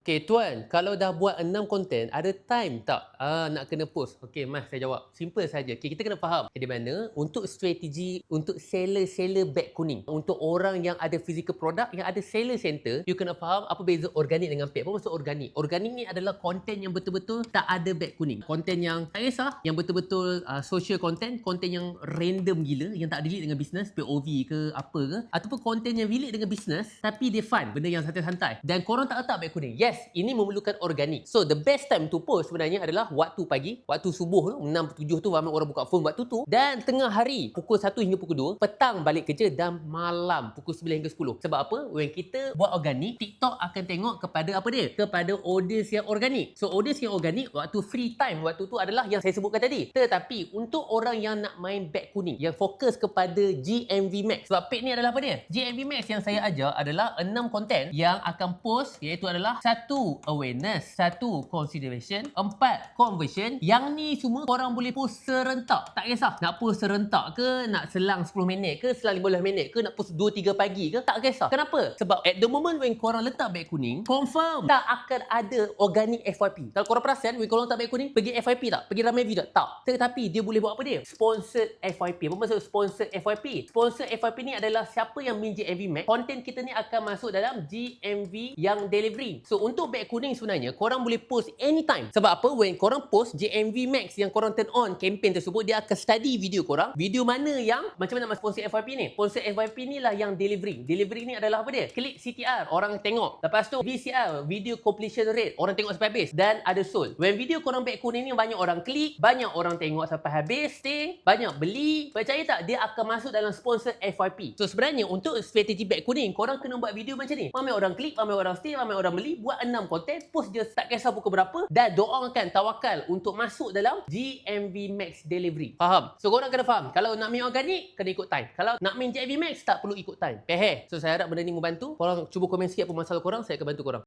Okay, Tuan, kalau dah buat 6 konten, ada time tak nak kena post? Okay, Mas, saya jawab. Simple saja. Okay, kita kena faham di mana untuk strategi untuk seller-seller beg kuning. Untuk orang yang ada physical product, yang ada seller center, you kena faham apa beza organik dengan paid. Apa maksud organik? Organik ni adalah konten yang betul-betul tak ada beg kuning. Konten yang tak kisah, yang betul-betul social content, konten yang random gila, yang tak relate dengan business, POV ke apa ke, ataupun konten yang relate dengan business, tapi dia fun, benda yang santai-santai. Dan korang tak letak beg kuning. Yes, ini memerlukan organik. So, the best time to post sebenarnya adalah waktu pagi, waktu subuh tu, 6, 7 tu, ramai orang buka phone waktu tu. Dan tengah hari, pukul 1 hingga pukul 2, petang balik kerja dan malam, pukul 9 hingga 10. Sebab apa? When kita buat organik, TikTok akan tengok kepada apa dia? Kepada audience yang organik. So, audience yang organik, waktu free time, waktu tu adalah yang saya sebutkan tadi. Tetapi, untuk orang yang nak main beg kuning, yang fokus kepada GMV Max. Sebab paid ni adalah apa dia? GMV Max yang saya ajar adalah 6 konten yang akan post, iaitu adalah 1 awareness, 1 consideration, 4 conversion. Yang ni semua korang boleh post serentak. Tak kisah nak post serentak ke, nak selang 10 minit ke, selang 15 minit ke, nak post 2-3 pagi ke, tak kisah. Kenapa? Sebab at the moment when korang letak beg kuning, confirm tak akan ada organic FYP. Kalau korang perasan, when korang letak beg kuning, pergi FYP tak? Pergi ramai view tak? Tak. Tetapi dia boleh buat apa dia? Sponsored FYP. Apa maksud sponsored FYP? Sponsored FYP ni adalah siapa yang min GMV Max, konten kita ni akan masuk dalam GMV yang delivery. So, untuk beg kuning sebenarnya, korang boleh post anytime. Sebab apa? When korang post GMV Max yang korang turn on campaign tersebut, dia akan study video korang. Video mana yang, macam mana nak sponsor FYP ni? Sponsor FYP ni lah yang delivery. Delivery ni adalah apa dia? Klik CTR, orang tengok. Lepas tu VCR, video completion rate, orang tengok sampai habis. Dan ada sold. When video korang beg kuning ni banyak orang klik, banyak orang tengok sampai habis, stay, banyak beli, percaya tak? Dia akan masuk dalam sponsor FYP. So, sebenarnya untuk strategi beg kuning, korang kena buat video macam ni. Ramai orang klik, ramai orang stay, ramai orang beli, buat 6 konten, post je tak kisah pukul berapa, dan doakan tawakal untuk masuk dalam GMV Max delivery. Faham? So, korang kena faham. Kalau nak main organik, kena ikut time. Kalau nak main GMV Max, tak perlu ikut time. So, saya harap benda ni membantu. Korang cuba komen sikit apa masalah korang, saya akan bantu korang.